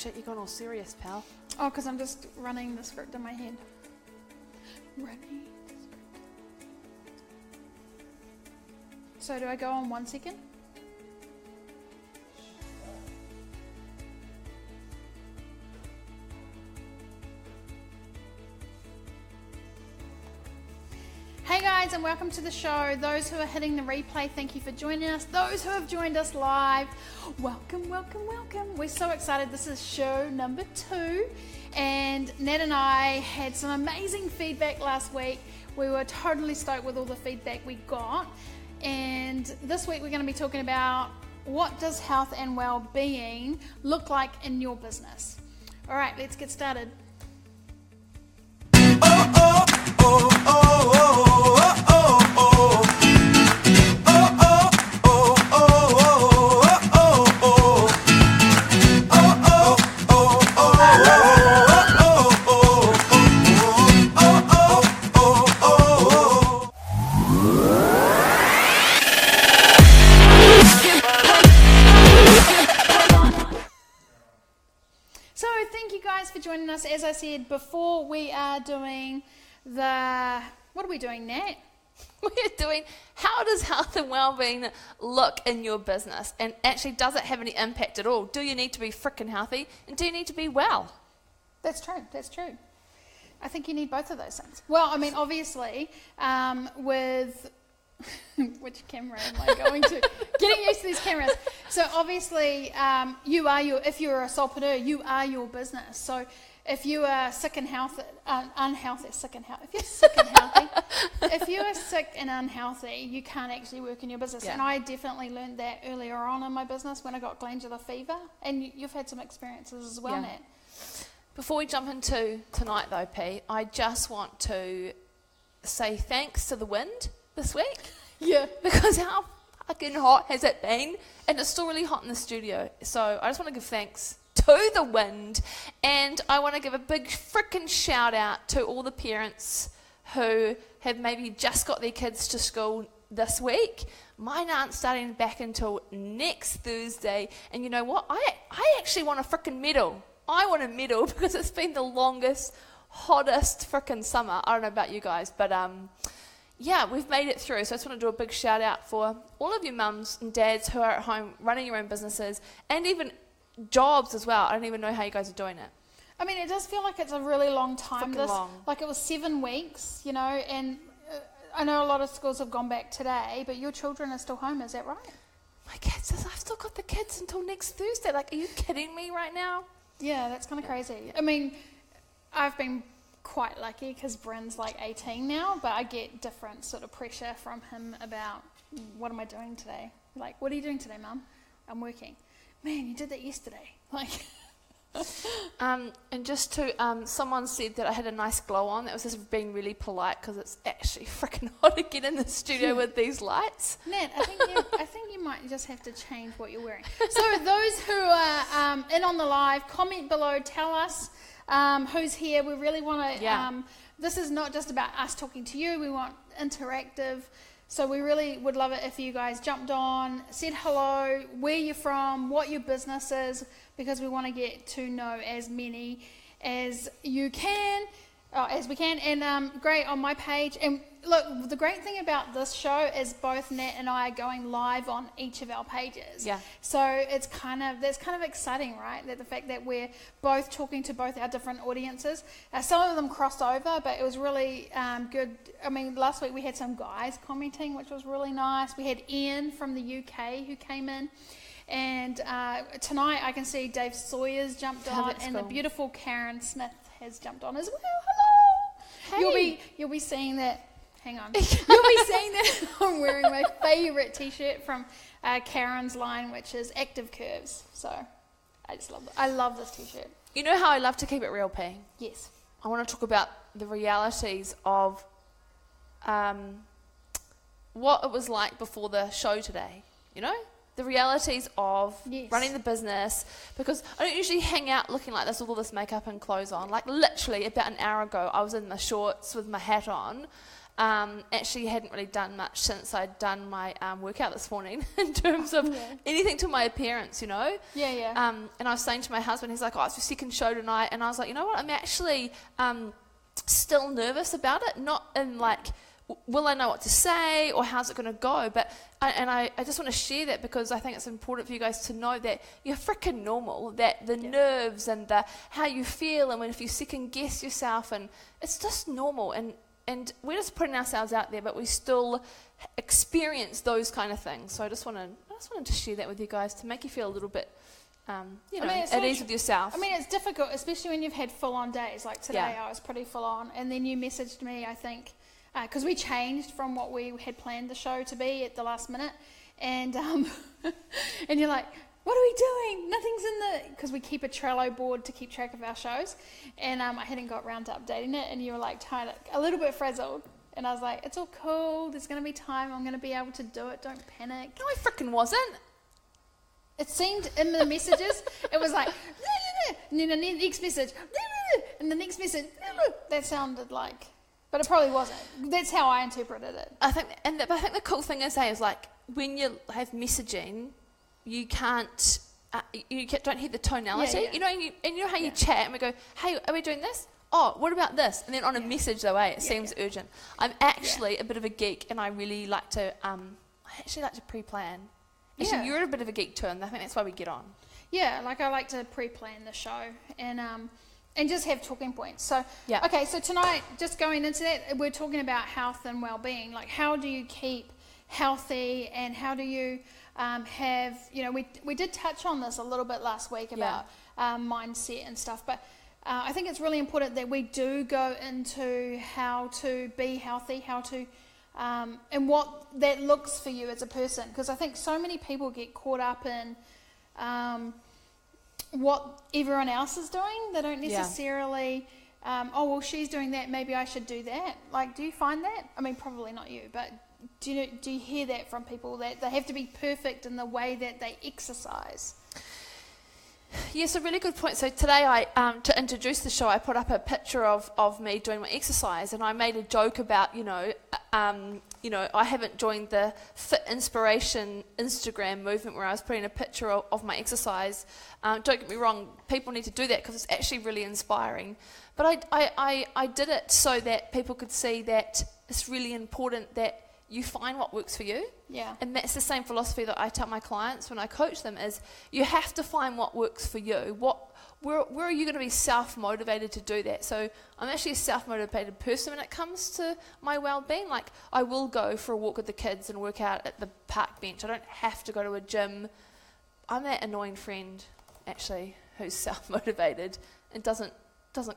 shit, you're going all serious, pal. Oh, because I'm just running the script in my head. So do I go on 1 second? Hey guys, and welcome to the show. Those who are hitting the replay, thank you for joining us. Those who have joined us live, welcome, welcome, welcome. We're so excited. This is show number 2, and Nat and I had some amazing feedback last week. We were totally stoked with all the feedback we got, and this week we're going to be talking about what does health and well-being look like in your business. All right, let's get started. So thank you guys for joining us. As I said before, we are doing what are we doing, Nat? We're doing how does health and well-being look in your business, and actually does it have any impact at all? Do you need to be frickin' healthy, and do you need to be well? That's true. I think you need both of those things. Well, I mean, obviously, with which camera am I going to? Getting used to these cameras. So obviously, if you're a solopreneur, you are your business. So if you are sick and healthy, if you are sick and unhealthy, you can't actually work in your business. Yeah. And I definitely learned that earlier on in my business when I got glandular fever. And you've had some experiences as well, Yeah. Nat. Before we jump into tonight though, P, I just want to say thanks to the wind this week. Yeah. Because how fucking hot has it been? And it's still really hot in the studio. So I just want to give thanks to the wind. And I want to give a big frickin' shout out to all the parents who have maybe just got their kids to school this week. Mine aren't starting back until next Thursday. And you know what? I actually want a frickin' medal. I want a medal because it's been the longest, hottest frickin' summer. I don't know about you guys, but yeah, we've made it through. So I just want to do a big shout out for all of you mums and dads who are at home running your own businesses and even jobs as well. I don't even know how you guys are doing it. I mean, it does feel like it's a really long time. Fucking long. Like it was 7 weeks, you know, and I know a lot of schools have gone back today, but your children are still home, is that right? My kids, I've still got the kids until next Thursday. Like, are you kidding me right now? Yeah, that's kind of crazy. I mean, I've been quite lucky because Bryn's like 18 now, but I get different sort of pressure from him about what am I doing today? Like, what are you doing today, Mum? I'm working. Man, you did that yesterday. Like, and just to, someone said that I had a nice glow on. That was just being really polite because it's actually freaking hot again in the studio with these lights. Nat, I think you might just have to change what you're wearing. So those who are in on the live, comment below, tell us who's here. We really want to, this is not just about us talking to you, we want interactive. So we really would love it if you guys jumped on, said hello, where you're from, what your business is, because we want to get to know as many as you can, as we can. And great, on my page. And look, the great thing about this show is both Nat and I are going live on each of our pages. Yeah. So that's kind of exciting, right? That the fact that we're both talking to both our different audiences. Some of them crossed over, but it was really good. I mean, last week we had some guys commenting, which was really nice. We had Ian from the UK who came in. And tonight I can see Dave Sawyer's jumped on, and the beautiful Karen Smith has jumped on as well. Hello. Hey. You'll be seeing that. Hang on. You'll be seeing that I'm wearing my favourite t-shirt from Karen's line, which is Active Curves. So I love this t-shirt. You know how I love to keep it real, P? Yes. I want to talk about the realities of what it was like before the show today, you know? The realities of running the business, because I don't usually hang out looking like this with all this makeup and clothes on. Like literally about an hour ago, I was in my shorts with my hat on, actually hadn't really done much since I'd done my workout this morning in terms of anything to my appearance, you know. And I was saying to my husband, he's like, oh, it's your second show tonight. And I was like, you know what, I'm actually still nervous about it, not in like, will I know what to say or how's it going to go? But I just want to share that because I think it's important for you guys to know that you're freaking normal, that the nerves and the how you feel and if you second guess yourself, and it's just normal, and we're just putting ourselves out there, but we still experience those kind of things. So I just wanted to share that with you guys to make you feel a little bit at ease with yourself. I mean, it's difficult, especially when you've had full-on days. Like today, I was pretty full-on, and then you messaged me, I think, because we changed from what we had planned the show to be at the last minute, and and you're like, what are we doing? Nothing's in the... Because we keep a Trello board to keep track of our shows, and I hadn't got around to updating it, and you were like a little bit frazzled, and I was like, it's all cool, there's going to be time, I'm going to be able to do it, don't panic. No, I freaking wasn't. It seemed in the messages, it was like, and then the next message, and the next message, that sounded like... But it probably wasn't. That's how I interpreted it. I think the cool thing is like when you have messaging, you can't, don't hear the tonality. You know, and you know how you chat and we go, hey, are we doing this? Oh, what about this? And then on a message though, it seems urgent. I'm actually a bit of a geek, and I really like to, pre-plan. Actually, you're a bit of a geek too, and I think that's why we get on. Yeah, like I like to pre-plan the show, and just have talking points. So, okay, so tonight, just going into that, we're talking about health and well-being. Like, how do you keep healthy, and how do you have, we did touch on this a little bit last week about mindset and stuff, but I think it's really important that we do go into how to be healthy, how to, and what that looks for you as a person. Because I think so many people get caught up in what everyone else is doing. They don't necessarily, oh, well, she's doing that, maybe I should do that. Like, do you find that? I mean, probably not you, but do you hear that from people, that they have to be perfect in the way that they exercise? Yes, a really good point. So today, to introduce the show, I put up a picture of me doing my exercise, and I made a joke about, I haven't joined the Fit Inspiration Instagram movement where I was putting a picture of my exercise. Don't get me wrong, people need to do that because it's actually really inspiring. But I did it so that people could see that it's really important that you find what works for you. Yeah. And that's the same philosophy that I tell my clients when I coach them, is you have to find what works for you. Where are you going to be self-motivated to do that? So I'm actually a self-motivated person when it comes to my well-being. Like, I will go for a walk with the kids and work out at the park bench. I don't have to go to a gym. I'm that annoying friend, actually, who's self-motivated and doesn't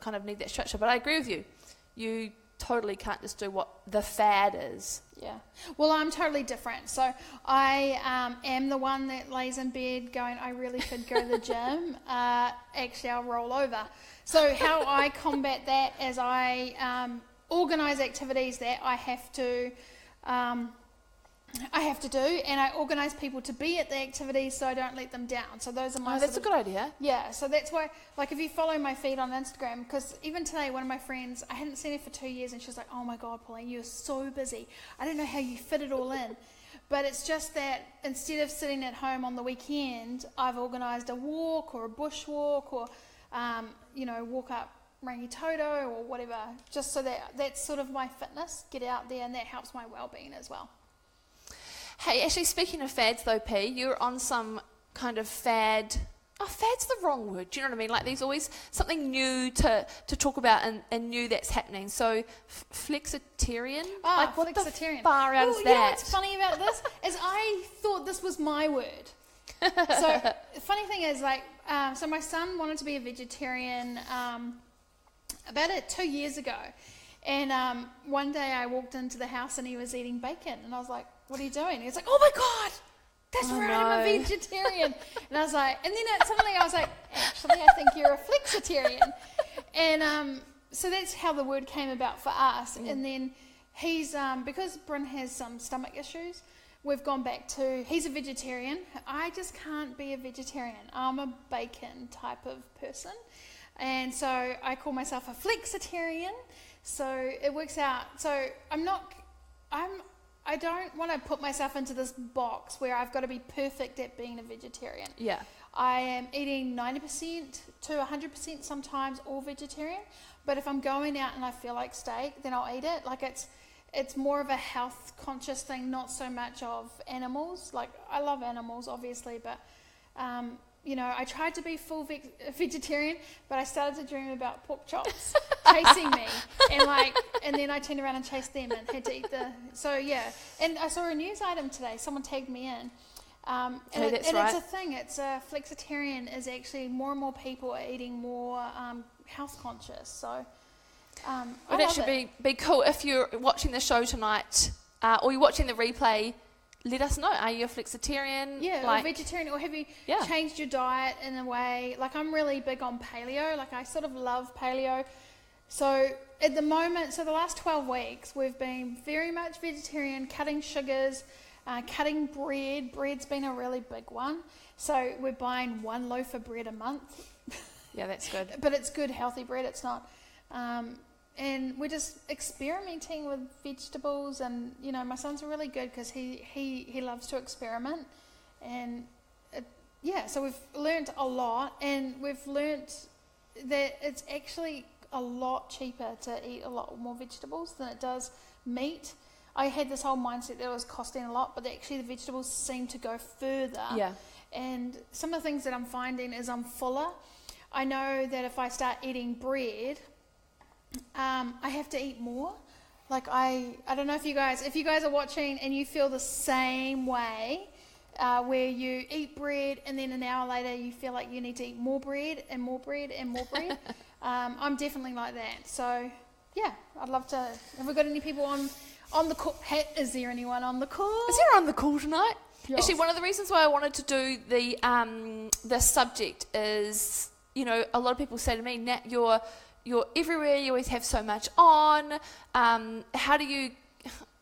kind of need that structure. But I agree with you. You totally can't just do what the fad is. Yeah. Well, I'm totally different. So I am the one that lays in bed going, I really could go to the gym. Actually, I'll roll over. So how I combat that is I organise activities that I have to do, and I organise people to be at the activities so I don't let them down. So those are my... Oh, that's a good idea. Yeah, so that's why, like, if you follow my feed on Instagram, because even today, one of my friends, I hadn't seen her for 2 years, and she was like, oh my God, Pauline, you're so busy. I don't know how you fit it all in. But it's just that instead of sitting at home on the weekend, I've organised a walk or a bush walk or, walk up Rangitoto or whatever, just so that's sort of my fitness, get out there, and that helps my well-being as well. Hey, actually, speaking of fads though, P, you're on some kind of fad. Oh, fad's the wrong word. Do you know what I mean? Like, there's always something new to talk about and new that's happening. So, flexitarian? Like, what flexitarian. The far out is that? You know what's funny about this? Is I thought this was my word. So, the funny thing is, so my son wanted to be a vegetarian about 2 years ago. And one day I walked into the house and he was eating bacon. And I was like, what are you doing? He was like, oh my God, that's right, I'm a vegetarian. And I was like, and then suddenly I was like, actually, I think you're a flexitarian. And so that's how the word came about for us. And then he's, because Bryn has some stomach issues, we've gone back to, he's a vegetarian. I just can't be a vegetarian. I'm a bacon type of person. And so I call myself a flexitarian. So it works out. So I don't want to put myself into this box where I've got to be perfect at being a vegetarian. Yeah. I am eating 90% to 100% sometimes all vegetarian, but if I'm going out and I feel like steak, then I'll eat it. Like it's more of a health conscious thing, not so much of animals. Like I love animals obviously, but I tried to be full vegetarian, but I started to dream about pork chops chasing me, and then I turned around and chased them and had to eat and I saw a news item today, someone tagged me in, it's a thing, it's flexitarian is actually more and more people are eating more health conscious, so it would actually be cool if you're watching the show tonight or you're watching the replay. Let us know. Are you a flexitarian? Yeah, or vegetarian, or have you changed your diet in a way? Like I'm really big on paleo. Like I sort of love paleo. So at the moment, the last 12 weeks, we've been very much vegetarian, cutting sugars, cutting bread. Bread's been a really big one. So we're buying 1 loaf of bread a month. Yeah, that's good. But it's good, healthy bread. It's not... and we're just experimenting with vegetables, and my son's really good because he loves to experiment, and so we've learnt a lot, and we've learnt that it's actually a lot cheaper to eat a lot more vegetables than it does meat. I had this whole mindset that it was costing a lot, but actually the vegetables seem to go further. Yeah. And some of the things that I'm finding is I'm fuller. I know that if I start eating bread, I have to eat more. Like I don't know if you guys are watching and you feel the same way, where you eat bread and then an hour later you feel like you need to eat more bread and more bread and more bread. I'm definitely like that. So yeah, I'd love to. Have we got any people on the call? Is there anyone on the call? Is there on the call tonight? Yes. Actually, one of the reasons why I wanted to do the subject is, a lot of people say to me, Nat, you're everywhere, you always have so much on, how do you,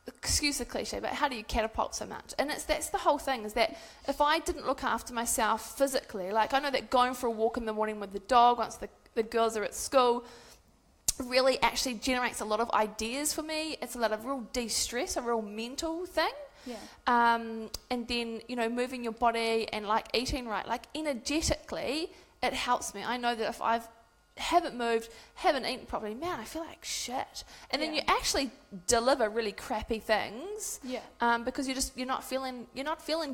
excuse the cliche, but how do you catapult so much? And that's the whole thing, is that if I didn't look after myself physically, like I know that going for a walk in the morning with the dog once the girls are at school really actually generates a lot of ideas for me. It's a lot of real de-stress, a real mental thing. Yeah. And then, moving your body and like eating right, like energetically, it helps me. I know that if haven't moved, haven't eaten properly, man, I feel like shit. And then you actually deliver really crappy things, because you're not feeling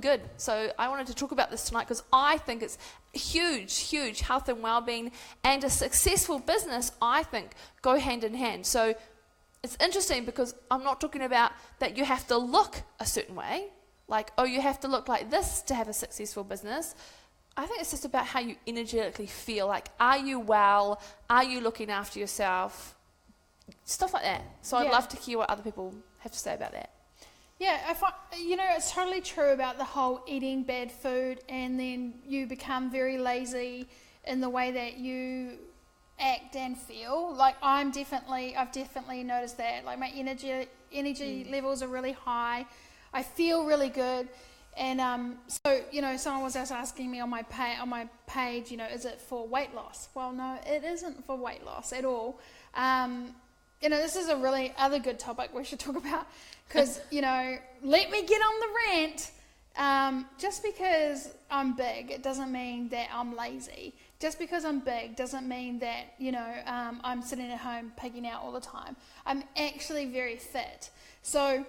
good. So I wanted to talk about this tonight because I think it's huge health and wellbeing, and a successful business, I think, go hand in hand. So it's interesting because I'm not talking about that you have to look a certain way, like, oh, you have to look like this to have a successful business. I think it's just about how you energetically feel. Like, are you well? Are you looking after yourself? Stuff like that. So I'd love to hear what other people have to say about that. Yeah, it's totally true about the whole eating bad food, and then you become very lazy in the way that you act and feel. Like I've definitely noticed that. Like my energy levels are really high. I feel really good. And someone was just asking me on my page, is it for weight loss? Well, no, it isn't for weight loss at all. This is a really other good topic we should talk about, because let me get on the rant. Just because I'm big, it doesn't mean that I'm lazy. Just because I'm big doesn't mean that I'm sitting at home pigging out all the time. I'm actually very fit. So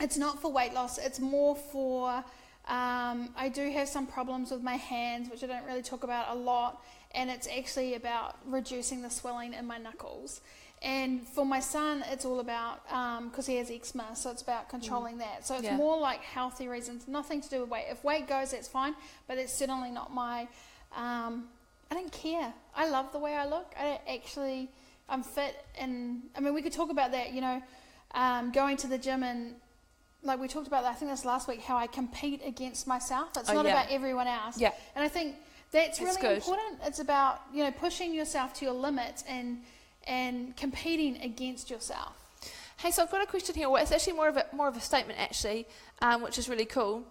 it's not for weight loss. It's more for, I do have some problems with my hands, which I don't really talk about a lot. And it's actually about reducing the swelling in my knuckles. And for my son, it's all about, because he has eczema, so it's about controlling that. So it's more like healthy reasons, nothing to do with weight. If weight goes, that's fine, but it's certainly not my, I don't care. I love the way I look. I'm fit, and I mean, we could talk about that, going to the gym, and like we talked about that, I think that's last week, how I compete against myself. It's not about everyone else. Yeah. And I think that's really important. It's about, pushing yourself to your limits and competing against yourself. Hey, so I've got a question here. Well, it's actually more of a statement, actually, which is really cool.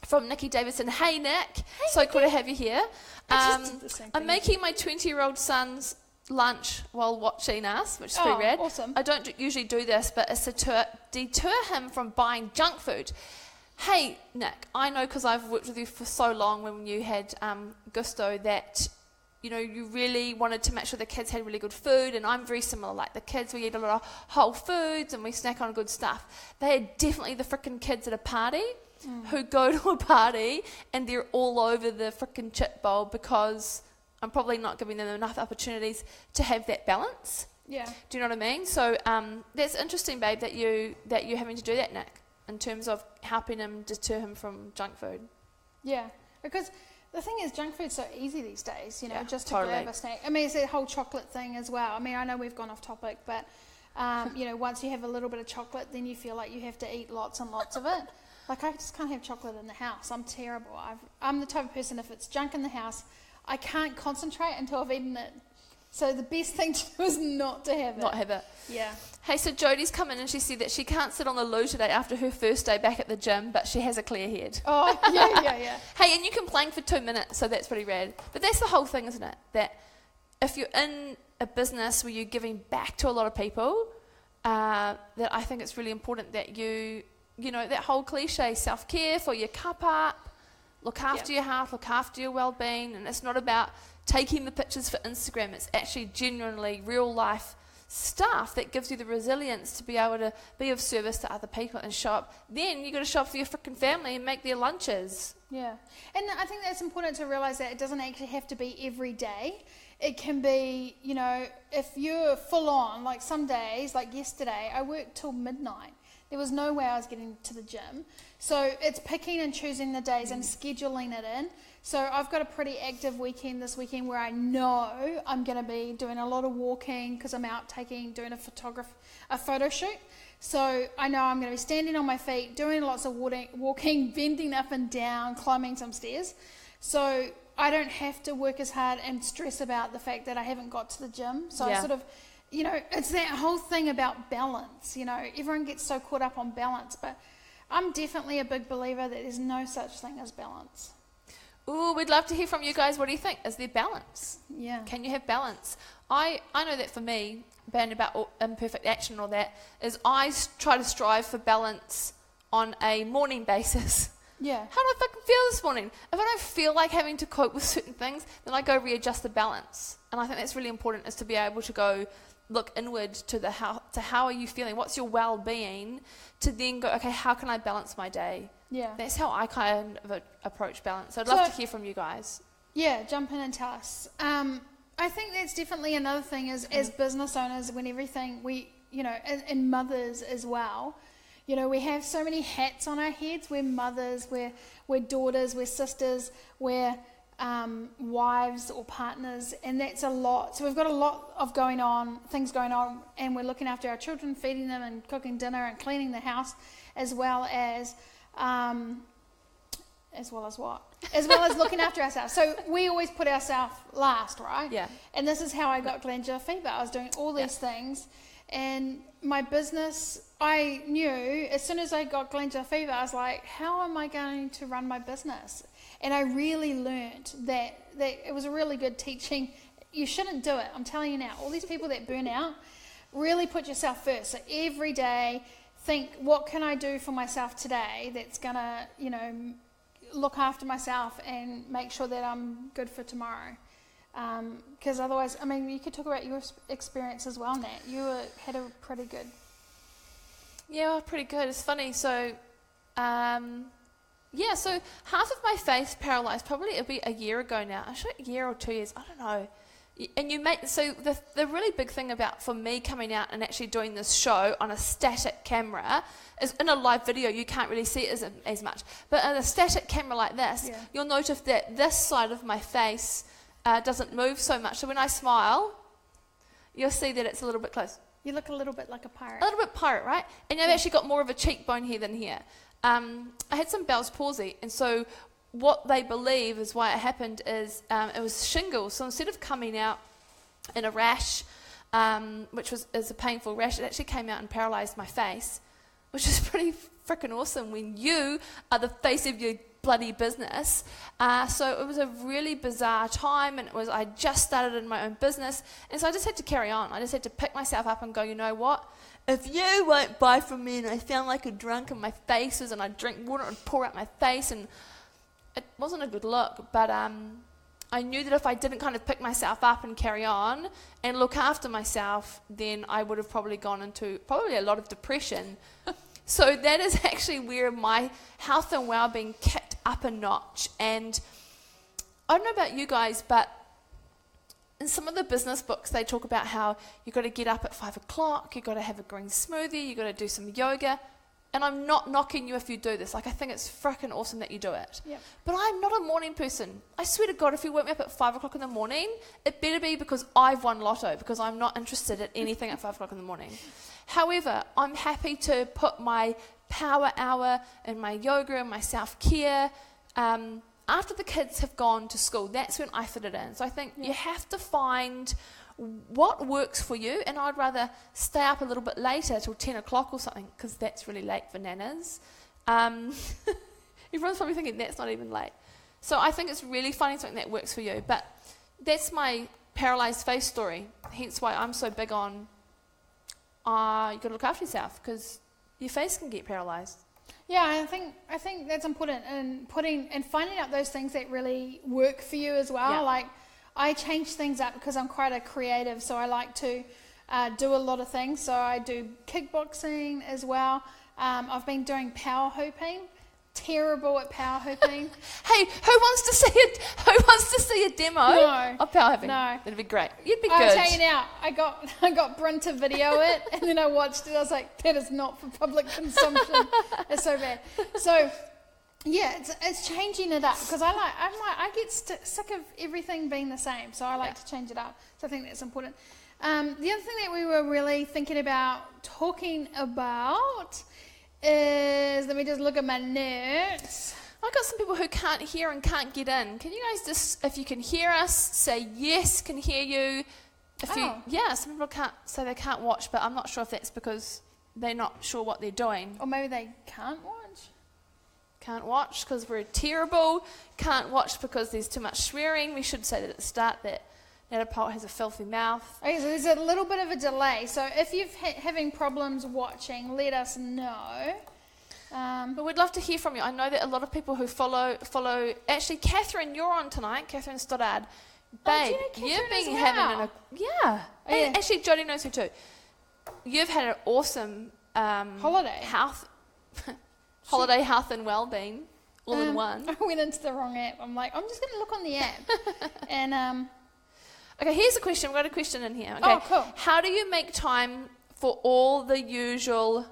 From Nikki Davidson. Hey, Nick. Hey, so cool to have you here. I'm making my 20-year-old son's lunch while watching us, which is pretty rad. Awesome. I don't usually do this, but it's to deter him from buying junk food. Hey, Nick, I know because I've worked with you for so long when you had Gusto that, you know, you really wanted to make sure the kids had really good food, and I'm very similar. Like the kids, we eat a lot of whole foods and we snack on good stuff. They are definitely the frickin' kids at a party who go to a party and they're all over the frickin' chip bowl because I'm probably not giving them enough opportunities to have that balance. Yeah. Do you know what I mean? So that's interesting, babe, that you're having to do that, Nick, in terms of helping him deter him from junk food. Yeah, because the thing is, junk food's so easy these days, you know, just to totally. grab a snack. I mean, it's that whole chocolate thing as well. I mean, I know we've gone off topic, but, you know, once you have a little bit of chocolate, then you feel like you have to eat lots and lots of it. Like, I just can't have chocolate in the house. I'm terrible. I'm the type of person, if it's junk in the house, I can't concentrate until I've eaten it. So the best thing to do is not to have it. Not have it. Yeah. Hey, so Jodie's come in and she said that she can't sit on the loo today after her first day back at the gym, but she has a clear head. Oh, yeah. Hey, and you can plank for 2 minutes, so that's pretty rad. But that's the whole thing, isn't it? That if you're in a business where you're giving back to a lot of people, that I think it's really important that you know, that whole cliche, self-care, fill your cup up, look after your health, look after your well-being, and it's not about taking the pictures for Instagram. It's actually genuinely real-life stuff that gives you the resilience to be able to be of service to other people and show up. Then you got to show up for your freaking family and make their lunches. Yeah, and I think that's important to realise that it doesn't actually have to be every day. It can be, you know, if you're full on, like some days, like yesterday, I worked till midnight. There was no way I was getting to the gym. So it's picking and choosing the days and scheduling it in. So I've got a pretty active weekend this weekend where I know I'm going to be doing a lot of walking because I'm out doing a photo shoot. So I know I'm going to be standing on my feet, doing lots of walking, bending up and down, climbing some stairs. So I don't have to work as hard and stress about the fact that I haven't got to the gym. So I sort of, you know, it's that whole thing about balance. You know, everyone gets so caught up on balance, but I'm definitely a big believer that there's no such thing as balance. Ooh, we'd love to hear from you guys. What do you think? Is there balance? Yeah. Can you have balance? I know that for me, being about imperfect action and all that, is I try to strive for balance on a morning basis. Yeah. How do I fucking feel this morning? If I don't feel like having to cope with certain things, then I go readjust the balance. And I think that's really important, is to be able to go look inward to how are you feeling? What's your well-being? To then go, okay, how can I balance my day? Yeah. That's how I kind of approach balance. So I'd love to hear from you guys. Yeah, jump in and tell us. I think that's definitely another thing is as business owners, when everything and mothers as well, you know, we have so many hats on our heads. We're mothers, we're daughters, we're sisters, we're wives or partners, and that's a lot. So we've got a lot of things going on, and we're looking after our children, feeding them and cooking dinner and cleaning the house, as well as looking after ourselves. So we always put ourselves last, right? Yeah. And this is how I got glandular fever. I was doing all these things, and my business, I knew as soon as I got glandular fever, I was like, how am I going to run my business? And I really learned that it was a really good teaching. You shouldn't do it. I'm telling you now, all these people that burn out, really put yourself first. So every day, think, what can I do for myself today that's going to, you know, look after myself and make sure that I'm good for tomorrow. Because otherwise, I mean, you could talk about your experience as well, Nat. You had a pretty good... Yeah, pretty good. It's funny. So, so half of my face paralysed. Probably it'll be a year ago now. Actually, a year or 2 years. I don't know. And the really big thing about for me coming out and actually doing this show on a static camera is in a live video you can't really see it as much. But in a static camera like this, you'll notice that this side of my face doesn't move so much. So when I smile, you'll see that it's a little bit close. You look a little bit like a pirate. A little bit pirate, right? And I've actually got more of a cheekbone here than here. I had some Bell's palsy, and so what they believe is why it happened is it was shingles. So instead of coming out in a rash, which is a painful rash, it actually came out and paralysed my face, which is pretty freaking awesome when you are the face of your bloody business. So it was a really bizarre time, and I just started in my own business, and so I just had to carry on. I just had to pick myself up and go, you know what? If you won't buy from me and I sound like a drunk and my face and I drink water and pour out my face, and it wasn't a good look, but I knew that if I didn't kind of pick myself up and carry on and look after myself, then I would have probably gone into a lot of depression. So that is actually where my health and wellbeing kicked up a notch. And I don't know about you guys, but in some of the business books, they talk about how you've got to get up at 5 o'clock, you've got to have a green smoothie, you've got to do some yoga. And I'm not knocking you if you do this. Like, I think it's freaking awesome that you do it. Yep. But I'm not a morning person. I swear to God, if you wake me up at 5 o'clock in the morning, it better be because I've won lotto, because I'm not interested in anything at 5 o'clock in the morning. However, I'm happy to put my power hour and my yoga and my self-care after the kids have gone to school. That's when I fit it in. So I think you have to find what works for you, and I'd rather stay up a little bit later till 10 o'clock or something, because that's really late for nanas. Everyone's probably thinking that's not even late. So I think it's really finding something that works for you. But that's my paralysed face story, hence why I'm so big on you got to look after yourself, because your face can get paralysed. Yeah, I think that's important, and finding out those things that really work for you as well. Yeah. Like, I change things up because I'm quite a creative, so I like to do a lot of things. So I do kickboxing as well. I've been doing power hooping. Terrible at power hooping. Hey, who wants to see a demo of power hooping? No. That'd be great. You'd be I'll good. tell you now, I got Bryn to video it, and then I watched it. I was like, that is not for public consumption. It's so bad. So, yeah, it's changing it up, because I get sick of everything being the same, so I like to change it up. So I think that's important. The other thing that we were really thinking about talking about is, let me just look at my notes. I've got some people who can't hear and can't get in. Can you guys just, if you can hear us, say yes, can hear you. Some people can't say they can't watch, but I'm not sure if that's because they're not sure what they're doing. Or maybe they can't watch. Can't watch because we're terrible. Can't watch because there's too much swearing. We should say that at the start that Natalie has a filthy mouth. Okay, so there's a little bit of a delay. So if you're having problems watching, let us know. But we'd love to hear from you. I know that a lot of people who follow. Actually, Catherine, you're on tonight. Catherine Stoddard. Babe, you've been having And actually, Jodie knows her too. You've had an awesome holiday. Holiday, health and wellbeing, all in one. I went into the wrong app. I'm like, I'm just going to look on the app. And okay, here's a question. We've got a question in here. Okay. Oh, cool. How do you make time for all the usual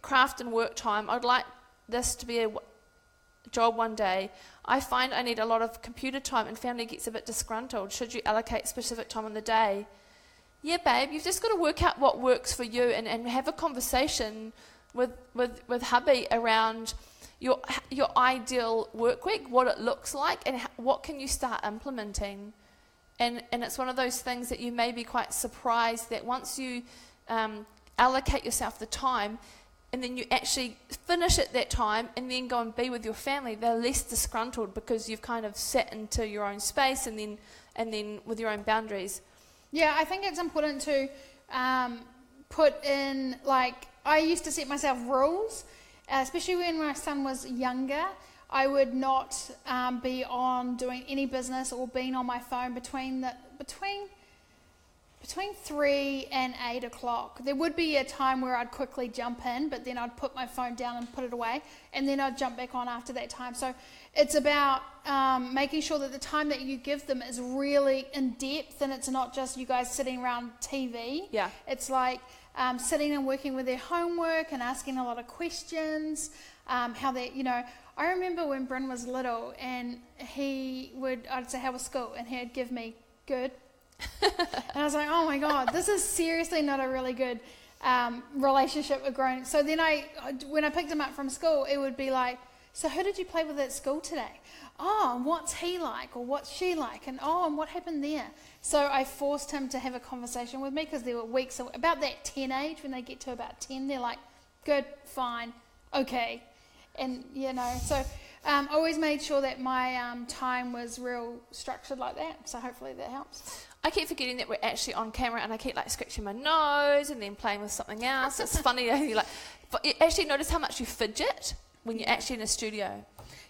craft and work time? I'd like this to be a job one day. I find I need a lot of computer time, and family gets a bit disgruntled. Should you allocate specific time on the day? Yeah, babe, you've just got to work out what works for you, and have a conversation with hubby around your ideal work week, what it looks like, and what can you start implementing. And it's one of those things that you may be quite surprised that once you allocate yourself the time, and then you actually finish at that time and then go and be with your family, they're less disgruntled because you've kind of set into your own space and then with your own boundaries. Yeah, I think it's important to put in, like, I used to set myself rules, especially when my son was younger. I would not be on doing any business or being on my phone between 3 and 8 o'clock. There would be a time where I'd quickly jump in, but then I'd put my phone down and put it away, and then I'd jump back on after that time. So it's about making sure that the time that you give them is really in depth, and it's not just you guys sitting around TV. Yeah. It's like sitting and working with their homework and asking a lot of questions, how they, I remember when Bryn was little, and I'd say, how was school? And he'd give me good. And I was like, oh my God, this is seriously not a really good relationship with grown. So then when I picked him up from school, it would be like, so who did you play with at school today? Oh, and what's he like, or what's she like, and and what happened there? So I forced him to have a conversation with me, because there were weeks about that 10 age, when they get to about 10, they're like, good, fine, okay. And, so I always made sure that my time was real structured like that, so hopefully that helps. I keep forgetting that we're actually on camera, and I keep scratching my nose and then playing with something else. It's funny, but you actually notice how much you fidget when you're actually in a studio.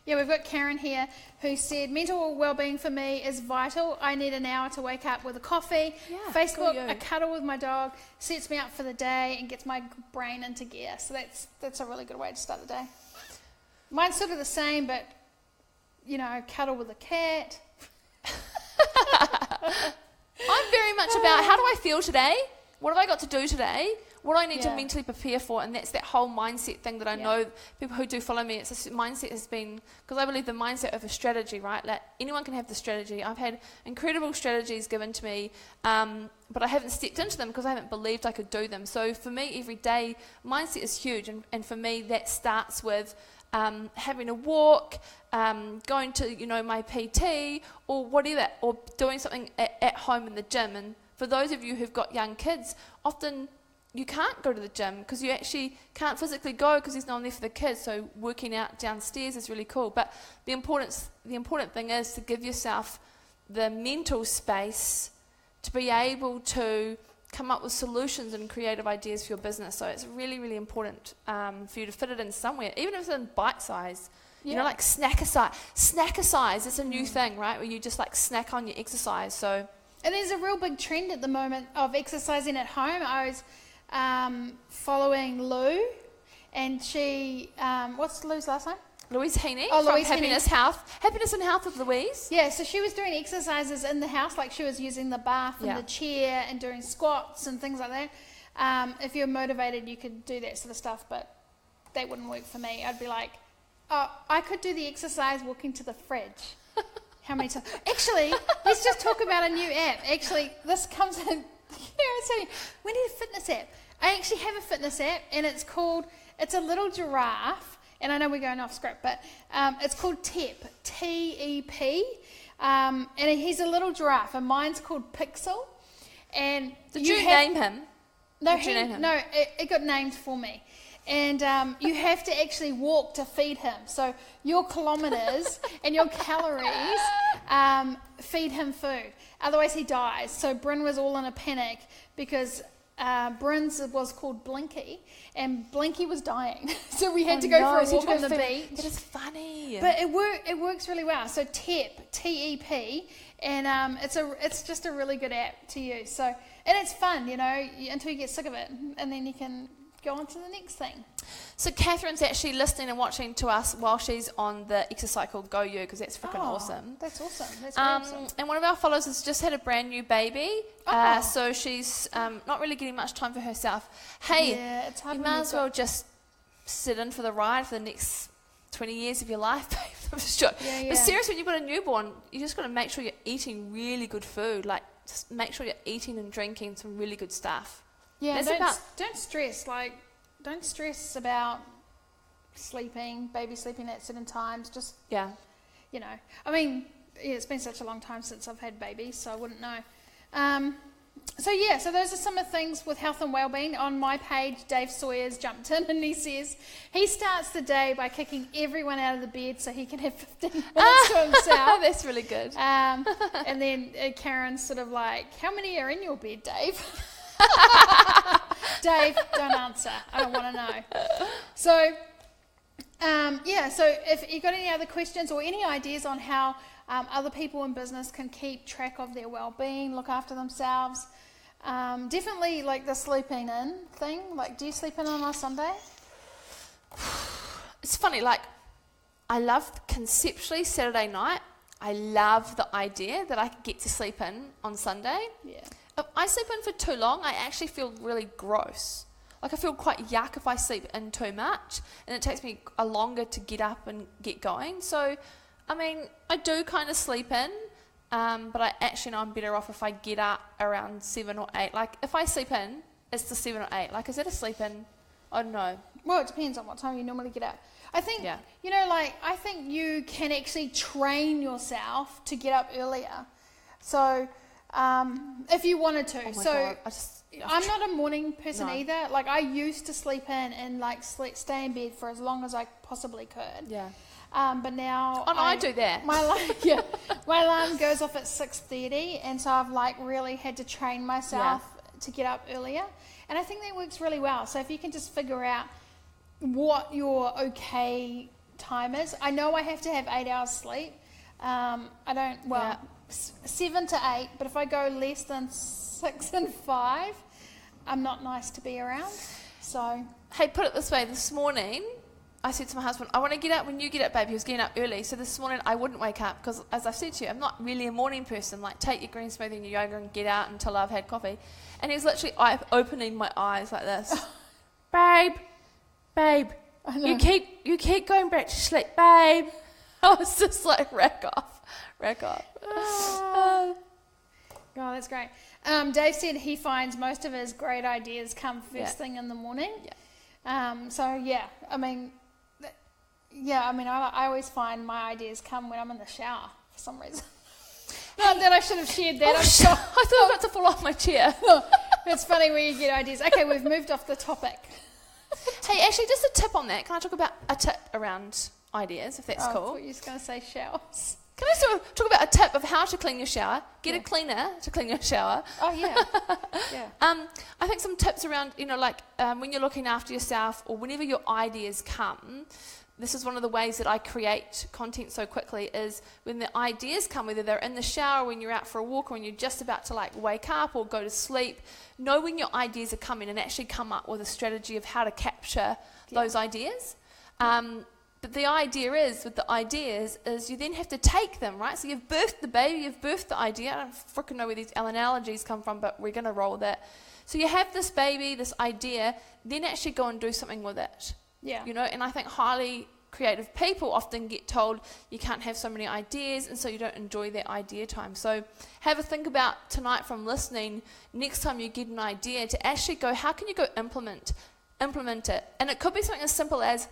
Yeah, we've got Karen here who said, mental well-being for me is vital. I need an hour to wake up with a coffee. Yeah, Facebook, a cuddle with my dog, sets me up for the day and gets my brain into gear. So that's a really good way to start the day. Mine's sort of the same, but, cuddle with a cat. I'm very much about, how do I feel today? What have I got to do today? What do I need to mentally prepare for? And that's that whole mindset thing that I know people who do follow me, it's a mindset has been, because I believe the mindset of a strategy, right? Like anyone can have the strategy. I've had incredible strategies given to me, but I haven't stepped into them because I haven't believed I could do them. So for me, every day, mindset is huge. And for me, that starts with having a walk, going to, my PT or whatever, or doing something at home in the gym. And for those of you who've got young kids, often you can't go to the gym because you actually can't physically go because there's no one there for the kids. So working out downstairs is really cool. But the important thing is to give yourself the mental space to be able to come up with solutions and creative ideas for your business. So it's really, really important for you to fit it in somewhere, even if it's in bite size. Yeah. Like snack-a-size. It's a new thing, right? Where you just snack on your exercise. So. And there's a real big trend at the moment of exercising at home. I was following Lou, and she, what's Lou's last name? Louise Heaney from Louise Happiness Health. Happiness and Health with Louise. Yeah, so she was doing exercises in the house, like she was using the bath and the chair and doing squats and things like that. If you're motivated, you could do that sort of stuff, but that wouldn't work for me. I'd be like, oh, I could do the exercise walking to the fridge. How many times? Actually, let's just talk about a new app. Actually, this comes in, I tell you, we need a fitness app. I actually have a fitness app, and it's a little giraffe, and I know we're going off script, but it's called TEP, T-E-P, and he's a little giraffe, and mine's called Pixel. And Did you name him? No, it got named for me. And you have to actually walk to feed him. So your kilometres and your calories feed him food. Otherwise he dies. So Bryn was all in a panic because Bryn's was called Blinky, and Blinky was dying. So we had to go for a walk on the beach. That is funny. But it works really well. So TEP, T-E-P, and it's just a really good app to use. So, and it's fun, until you get sick of it, and then you can go on to the next thing. So Catherine's actually listening and watching to us while she's on the exercise called Go You, because that's freaking awesome. That's awesome. That's awesome. And one of our followers has just had a brand new baby, so she's not really getting much time for herself. Hey, it's hard, you might as well just sit in for the ride for the next 20 years of your life, babe. I'm sure. But seriously, when you've got a newborn, you just got to make sure you're eating really good food. Just make sure you're eating and drinking some really good stuff. Yeah, don't stress. Don't stress about baby sleeping at certain times. Just, I mean, it's been such a long time since I've had babies, so I wouldn't know. So those are some of the things with health and wellbeing. On my page, Dave Sawyer's jumped in and he says he starts the day by kicking everyone out of the bed so he can have 15 minutes to himself. That's really good. And then Karen's sort of like, how many are in your bed, Dave? Dave, don't answer. I don't want to know. So, so if you've got any other questions or any ideas on how other people in business can keep track of their well-being, look after themselves, definitely the sleeping in thing. Do you sleep in on a Sunday? It's funny, I love conceptually Saturday night. I love the idea that I could get to sleep in on Sunday. Yeah. If I sleep in for too long, I actually feel really gross. I feel quite yuck if I sleep in too much, and it takes me a longer to get up and get going. So, I mean, I do kind of sleep in, but I actually know I'm better off if I get up around 7 or 8. If I sleep in, it's the 7 or 8. Is that a sleep in? I don't know. Well, it depends on what time you normally get up. I think, I think you can actually train yourself to get up earlier. So, if you wanted to. Oh my so, God. I'm not a morning person either. Like, I used to sleep in and, like, stay in bed for as long as I possibly could. Yeah. But now... I do that. My alarm goes off at 6:30, and so I've, like, really had to train myself to get up earlier. And I think that works really well. So if you can just figure out what your okay time is. I know I have to have 8 hours sleep. 7 to 8, but if I go less than 6 and 5, I'm not nice to be around. So, hey, put it this way, this morning I said to my husband, I want to get up when you get up, babe. He was getting up early, so this morning I wouldn't wake up because, as I've said to you, I'm not really a morning person. Like, take your green smoothie and your yoga and get out until I've had coffee. And he was literally opening my eyes like this. Babe, you keep going back to sleep, babe. I was just like, rack off. Oh, that's great. Dave said he finds most of his great ideas come first thing in the morning. Yeah. I always find my ideas come when I'm in the shower for some reason. Not that I should have shared that. I thought I was about to fall off my chair. It's funny where you get ideas. Okay, we've moved off the topic. Hey, actually, just a tip on that. Can I talk about a tip around ideas, if that's cool? I thought you were just going to say showers. Can I sort of talk about a tip of how to clean your shower? Get a cleaner to clean your shower. Oh, yeah. I think some tips around, when you're looking after yourself or whenever your ideas come, this is one of the ways that I create content so quickly is when the ideas come, whether they're in the shower, when you're out for a walk, or when you're just about to like wake up or go to sleep, know when your ideas are coming and actually come up with a strategy of how to capture those ideas. But the idea is, with the ideas, is you then have to take them, right? So you've birthed the baby, you've birthed the idea. I don't freaking know where these analogies come from, but we're going to roll with that. So you have this baby, this idea, then actually go and do something with it. Yeah. And I think highly creative people often get told you can't have so many ideas, and so you don't enjoy that idea time. So have a think about tonight from listening, next time you get an idea, to actually go, how can you go implement it? And it could be something as simple as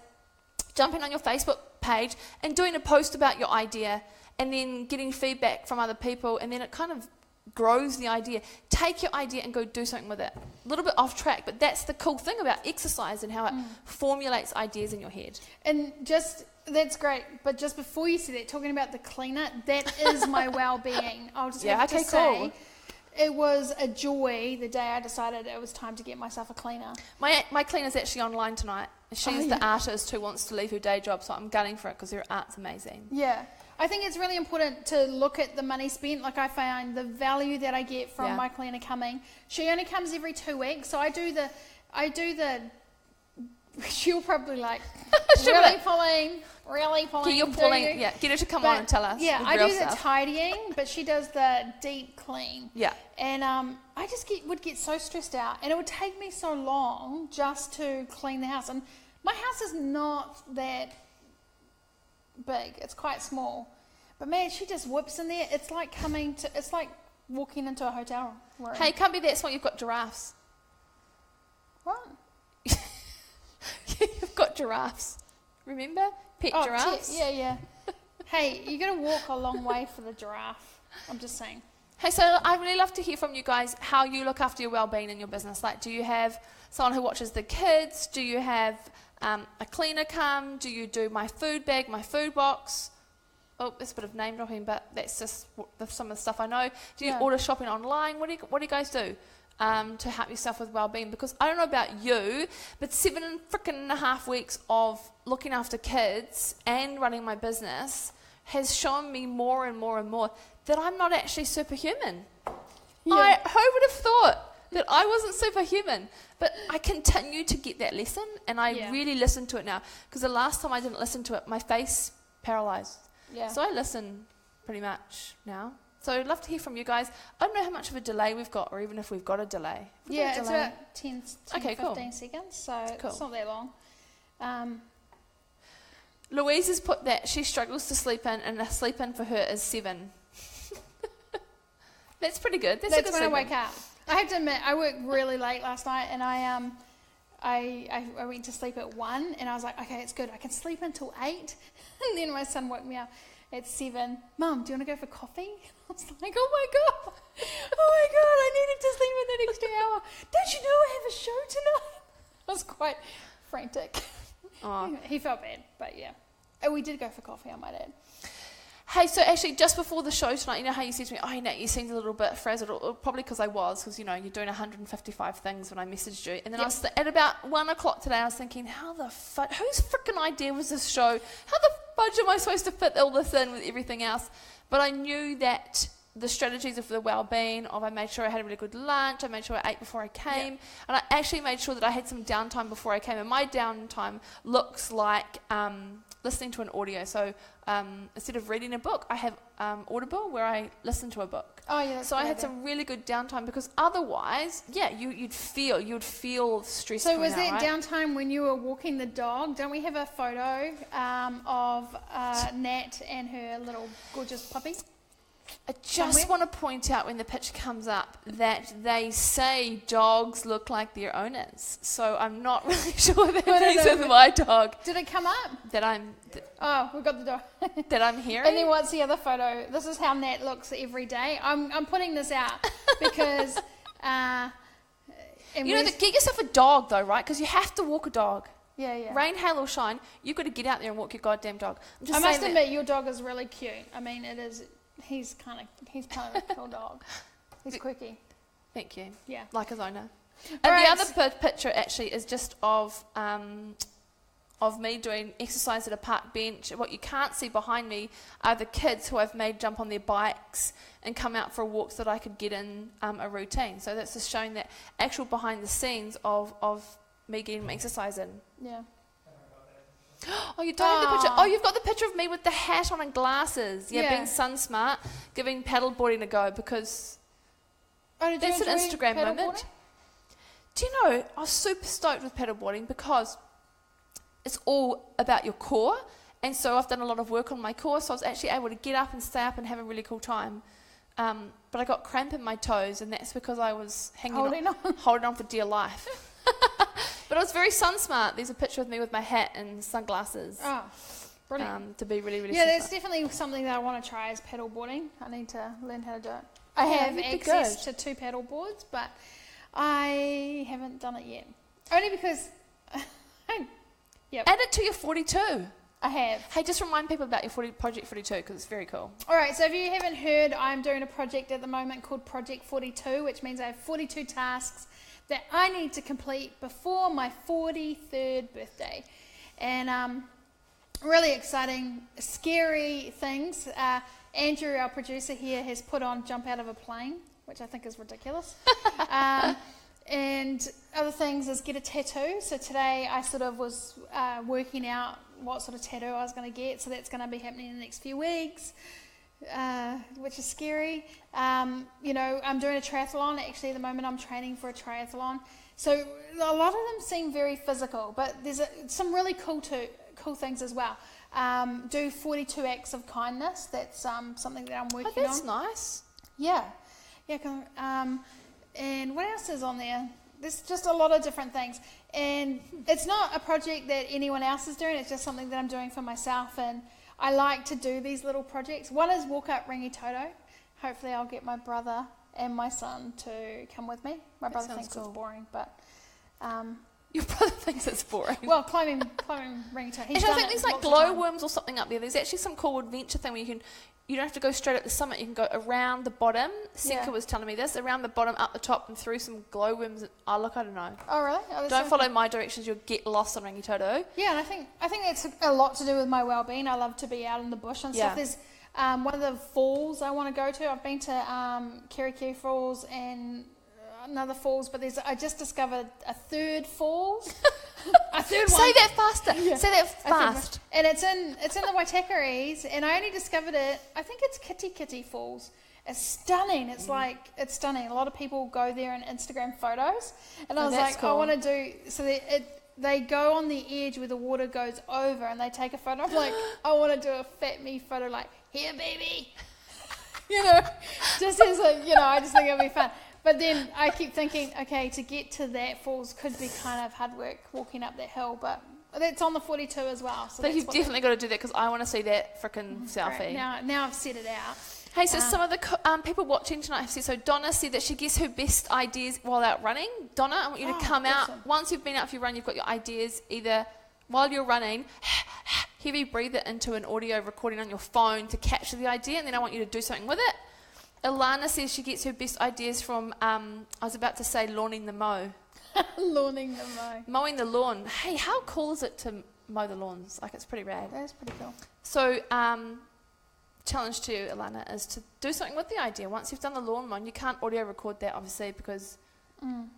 jumping on your Facebook page and doing a post about your idea and then getting feedback from other people, and then it kind of grows the idea. Take your idea and go do something with it. A little bit off track, but that's the cool thing about exercise and how it formulates ideas in your head. And that's great, but just before you say that, talking about the cleaner, that is my well-being. I'll just have to say, it was a joy the day I decided it was time to get myself a cleaner. My cleaner's actually online tonight. She's the artist who wants to leave her day job, so I'm gunning for it because her art's amazing. Yeah. I think it's really important to look at the money spent. Like, I find the value that I get from my cleaner coming. She only comes every 2 weeks, so I do the she'll probably like really pulling. Get her to come on and tell us. Yeah, I do the tidying, but she does the deep clean. Yeah. And I just would get so stressed out, and it would take me so long just to clean the house. And my house is not that big; it's quite small. But man, she just whips in there. It's like walking into a hotel room. Hey, can't be that small. You've got giraffes. What? You've got giraffes. Remember? Pet giraffes? Yeah. Hey, you got to walk a long way for the giraffe. I'm just saying. Hey, so I'd really love to hear from you guys how you look after your well-being in your business. Like, do you have someone who watches the kids? Do you have a cleaner come? Do you do my food bag, my food box? Oh, it's a bit of name dropping, but that's just some of the stuff I know. Do you order shopping online? What do you guys do to help yourself with well-being? Because I don't know about you, but 7.5 weeks of looking after kids and running my business has shown me more and more and more that I'm not actually superhuman. Yeah. Who would have thought that I wasn't superhuman? But I continue to get that lesson, and I really listen to it now. Because the last time I didn't listen to it, my face paralyzed. Yeah. So I listen pretty much now. So I'd love to hear from you guys. I don't know how much of a delay we've got, or even if we've got a delay. It's about 10 15 seconds, so it's not that long. Louise has put that she struggles to sleep in, and a sleep in for her is 7. That's pretty good. That's when I wake up. I have to admit, I worked really late last night, and I I went to sleep at 1, and I was like, okay, it's good. I can sleep until 8. And then my son woke me up at 7. Mum, do you want to go for coffee? I was like, oh my God, I needed to sleep in that extra hour. Don't you know I have a show tonight? I was quite frantic. Oh. He felt bad, but yeah. And we did go for coffee, I might add. Hey, so actually, just before the show tonight, you know how you said to me, oh, Nat, you seemed a little bit frazzled, probably because I was, because, you know, you're doing 155 things when I messaged you. And then I was, at about 1 o'clock today, I was thinking, how the fuck, whose freaking idea was this show? How the fudge am I supposed to fit all this in with everything else? But I knew that the strategies of the well-being, of I made sure I had a really good lunch, I made sure I ate before I came, and I actually made sure that I had some downtime before I came. And my downtime looks like listening to an audio. So instead of reading a book, I have Audible where I listen to a book. Oh yeah. So I had some really good downtime, because otherwise, you'd feel stress. So was that right? Downtime when you were walking the dog? Don't we have a photo of Nat and her little gorgeous puppy? I just want to point out when the picture comes up that they say dogs look like their owners. So I'm not really sure that this is my dog. Did it come up? Oh, we've got the dog. that I'm hearing. And then what's the other photo? This is how Nat looks every day. I'm putting this out because... get yourself a dog though, right? Because you have to walk a dog. Yeah. Rain, hail or shine, you've got to get out there and walk your goddamn dog. I must admit, your dog is really cute. I mean, it is... He's kind of a cool dog. He's quirky. Thank you. Yeah. Like his owner. And the other picture actually is just of me doing exercise at a park bench. What you can't see behind me are the kids who I've made jump on their bikes and come out for walks so that I could get in a routine. So that's just showing that actual behind the scenes of me getting my exercise in. Yeah. Oh, you don't have the picture. Oh, you've got the picture of me with the hat on and glasses. Yeah, being sun smart, giving paddleboarding a go, because that's an Instagram moment. Do you know, I was super stoked with paddleboarding because it's all about your core. And so I've done a lot of work on my core, so I was actually able to get up and stay up and have a really cool time. But I got cramp in my toes, and that's because I was holding on for dear life. But I was very sun smart. There's a picture of me with my hat and sunglasses. Oh, brilliant. To be really, really super. That's definitely something that I want to try is paddleboarding. I need to learn how to do it. I have access to 2 paddle boards, but I haven't done it yet. Only because... Add it to your 42. I have. Hey, just remind people about your Project 42, because it's very cool. All right, so if you haven't heard, I'm doing a project at the moment called Project 42, which means I have 42 tasks that I need to complete before my 43rd birthday. And really exciting, scary things. Andrew, our producer here, has put on Jump Out of a Plane, which I think is ridiculous. And other things is get a tattoo. So today I sort of was working out what sort of tattoo I was going to get. So that's going to be happening in the next few weeks. Which is scary. I'm doing a triathlon. Actually, at the moment, I'm training for a triathlon. So a lot of them seem very physical, but there's some really cool things as well. Do 42 acts of kindness. That's something that I'm working on. That's nice. Yeah. And what else is on there? There's just a lot of different things. And it's not a project that anyone else is doing. It's just something that I'm doing for myself. And I like to do these little projects. One is walk up Rangitoto. Hopefully I'll get my brother and my son to come with me. My brother thinks it's boring, but... Your brother thinks it's boring. Well, climbing Rangitoto. Actually, I think there's like glowworms or something up there. There's actually some cool adventure thing where you don't have to go straight up the summit. You can go around the bottom. Senka was telling me this. Around the bottom, up the top, and through some glowworms. I don't know. Oh, really? Don't follow my directions. You'll get lost on Rangitoto. Yeah, and I think it's a lot to do with my well-being. I love to be out in the bush and stuff. There's one of the falls I want to go to. I've been to Kirikiri Falls and another falls, but I just discovered a third falls. A third one. Say that faster. Yeah. Say that fast. And it's in the Waitakaris, and I only discovered it. I think it's Kitty Falls. It's stunning. It's it's stunning. A lot of people go there in Instagram photos, and I was like, cool. I want to do. So they go on the edge where the water goes over, and they take a photo. I'm like, I want to do a fat me photo, like, here, baby. Just as I just think it'll be fun. But then I keep thinking, okay, to get to that falls could be kind of hard work walking up that hill, but that's on the 42 as well. So you've definitely got to do that because I want to see that frickin' selfie. Now I've set it out. Hey, so some of the people watching tonight have said, so Donna said that she gets her best ideas while out running. Donna, I want you to come out. Once you've been out for your run, you've got your ideas either while you're running, heavy breathe it into an audio recording on your phone to capture the idea, and then I want you to do something with it. Ilana says she gets her best ideas from, I was about to say lawning the mow. Lawning the mow. Mowing the lawn. Hey, how cool is it to mow the lawns? Like, it's pretty rad. That is pretty cool. So, challenge to you, Ilana, is to do something with the idea. Once you've done the lawn mowing, you can't audio record that, obviously, because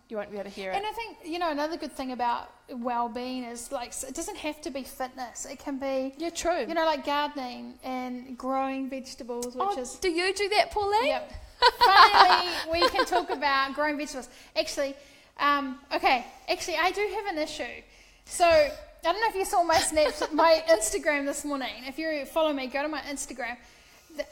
you won't be able to hear it. And I think, another good thing about well-being is, like, it doesn't have to be fitness. It can be... Yeah, true. Like gardening and growing vegetables, which is... do you do that, Pauline? Yep. Finally, we can talk about growing vegetables. Actually, I do have an issue. So, I don't know if you saw my Instagram this morning. If you follow me, go to my Instagram.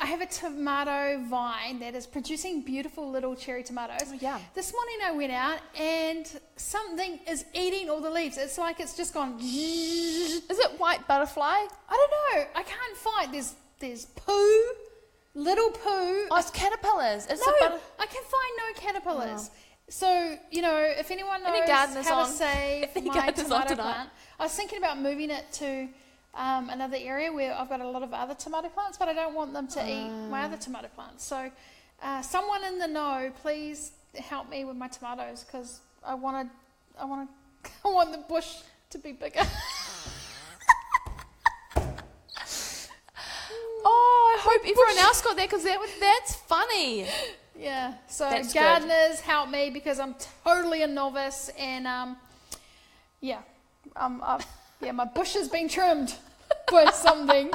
I have a tomato vine that is producing beautiful little cherry tomatoes. Oh, yeah. This morning I went out and something is eating all the leaves. It's like it's just gone. Is it white butterfly? I don't know. I can't find. There's poo, little poo. Oh, it's caterpillars. I can find no caterpillars. Oh. So, if anyone knows how to save my tomato plant, I was thinking about moving it to another area where I've got a lot of other tomato plants, but I don't want them to eat my other tomato plants. So, someone in the know, please help me with my tomatoes because I want the bush to be bigger. I hope everyone else got that because that's funny. Yeah, so that's gardeners good. Help me because I'm totally a novice and my bush has been trimmed by something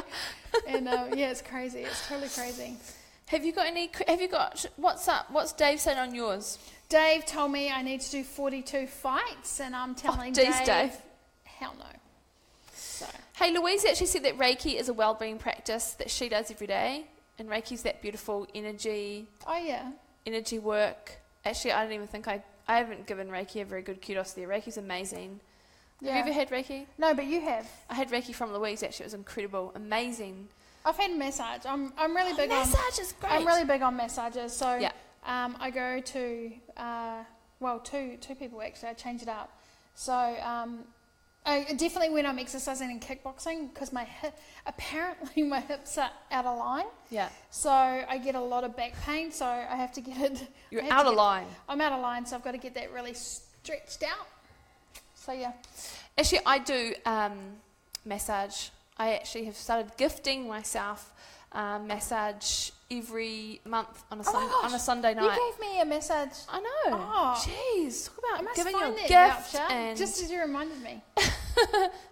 and it's crazy. It's totally crazy. Have you got what's up? What's Dave saying on yours? Dave told me I need to do 42 fights and I'm telling Dave, hell no. So. Hey, Louise actually said that Reiki is a well-being practice that she does every day. And Reiki's that beautiful energy. Oh, yeah. Energy work. Actually, I don't even think I haven't given Reiki a very good kudos there. Reiki's amazing. Yeah. Have you ever had Reiki? No, but you have. I had Reiki from Louise, actually. It was incredible. Amazing. I've had massage. I'm really big on... Massage is great. I'm really big on massages. So yeah. I go to, two people, actually. I change it up. So... I definitely when I'm exercising and kickboxing because apparently my hips are out of line. Yeah. So I get a lot of back pain. So I have to get it. You're out of line. I'm out of line, so I've got to get that really stretched out. So yeah. Actually, I do massage. I actually have started gifting myself massage every month on a Sunday night. You gave me a massage. I know. Oh, jeez, talk about giving you a gift. And just as you reminded me.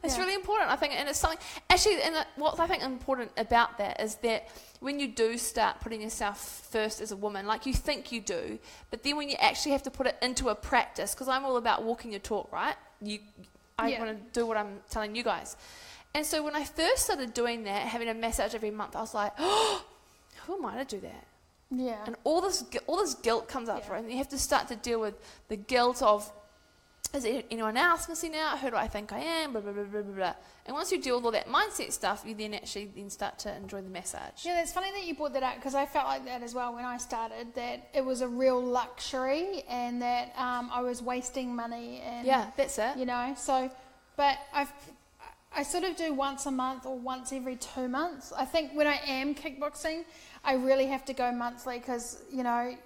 It's really important, I think, and it's something. Actually, and what I think important about that is that when you do start putting yourself first as a woman, like you think you do, but then when you actually have to put it into a practice, because I'm all about walking your talk, right? I want to do what I'm telling you guys. And so when I first started doing that, having a massage every month, I was like, oh, who am I to do that? Yeah. And all this guilt comes up, right? And you have to start to deal with the guilt of, is anyone else missing out? Who do I think I am? Blah, blah, blah, blah, blah, blah. And once you deal with all that mindset stuff, you then start to enjoy the massage. Yeah, it's funny that you brought that up because I felt like that as well when I started, that it was a real luxury and that I was wasting money. And, yeah, that's it. But I sort of do once a month or once every 2 months. I think when I am kickboxing, I really have to go monthly because, like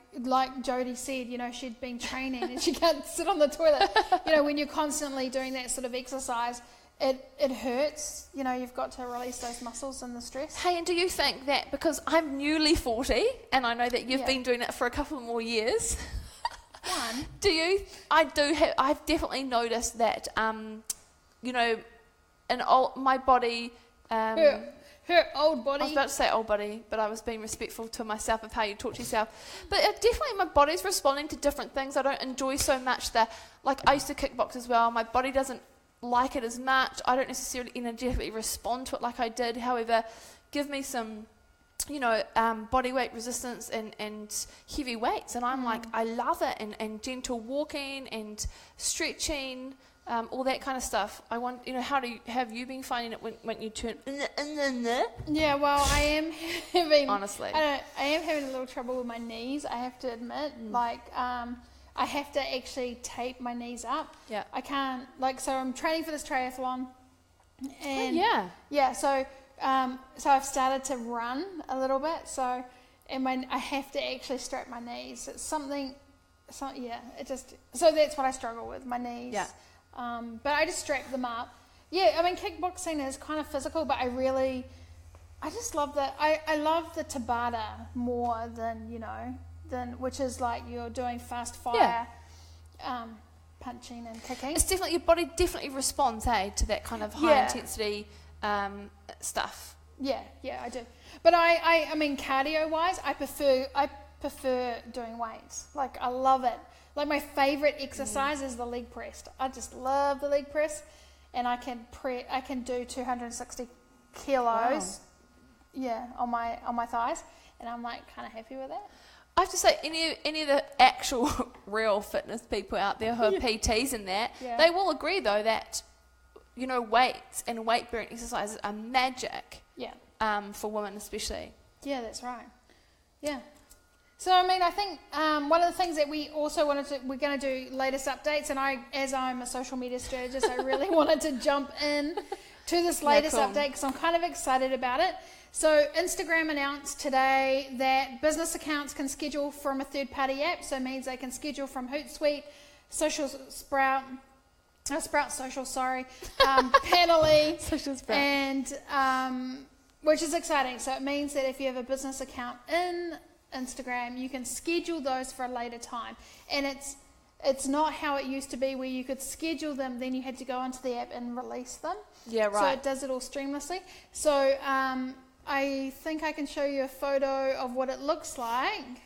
Jodie said, she'd been training and she can't sit on the toilet. When you're constantly doing that sort of exercise, it hurts. You've got to release those muscles and the stress. Hey, and do you think that because I'm newly 40 and I know that you've been doing it for a couple more years, I've definitely noticed that, my body... her old body. I was about to say old body, but I was being respectful to myself of how you talk to yourself. But definitely my body's responding to different things. I don't enjoy so much I used to kickbox as well. My body doesn't like it as much. I don't necessarily energetically respond to it like I did. However, give me some body weight resistance and heavy weights. And I'm like, I love it. And gentle walking and stretching, all that kind of stuff. I want, have you been finding it when you turn? Yeah, well, I am having, honestly, I am having a little trouble with my knees, I have to admit. I have to actually tape my knees up. Yeah. I can't, so I'm training for this triathlon. And so I've started to run a little bit. So, I have to actually strap my knees. It's so that's what I struggle with, my knees. Yeah. But I just strap them up. Yeah, kickboxing is kind of physical, but I just love I love the Tabata more than which is like you're doing fast fire, punching and kicking. It's definitely, your body definitely responds, to that kind of high intensity stuff. Yeah, I do. But I cardio wise, I prefer doing weights. Like, I love it. Like, my favorite exercise is the leg press. I just love the leg press, and I can do 260 kilos. Wow. Yeah, on my thighs, and I'm like kind of happy with that. I have to say, any of the actual real fitness people out there who are PTs and that, they will agree though that weights and weight bearing exercises are magic. Yeah. For women especially. Yeah, that's right. Yeah. So I think one of the things that we also we're going to do latest updates, and as I'm a social media strategist, I really wanted to jump in to this latest update because I'm kind of excited about it. So Instagram announced today that business accounts can schedule from a third-party app. So it means they can schedule from Hootsuite, Sprout Social, Panelly, Social Sprout, and which is exciting. So it means that if you have a business account in Instagram, you can schedule those for a later time. And it's not how it used to be where you could schedule them, then you had to go onto the app and release them. Yeah, right. So it does it all streamlessly. So I think I can show you a photo of what it looks like.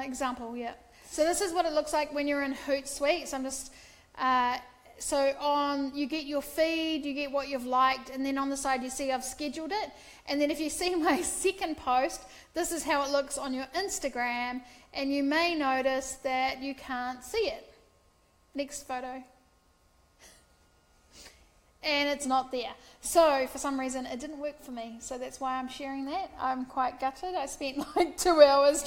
Example, yeah. So this is what it looks like when you're in Hootsuite. So I'm just, you get your feed, you get what you've liked, and then on the side you see I've scheduled it. And then if you see my second post, this is how it looks on your Instagram, and you may notice that you can't see it. Next photo. And it's not there. So for some reason it didn't work for me. So that's why I'm sharing that. I'm quite gutted. I spent like 2 hours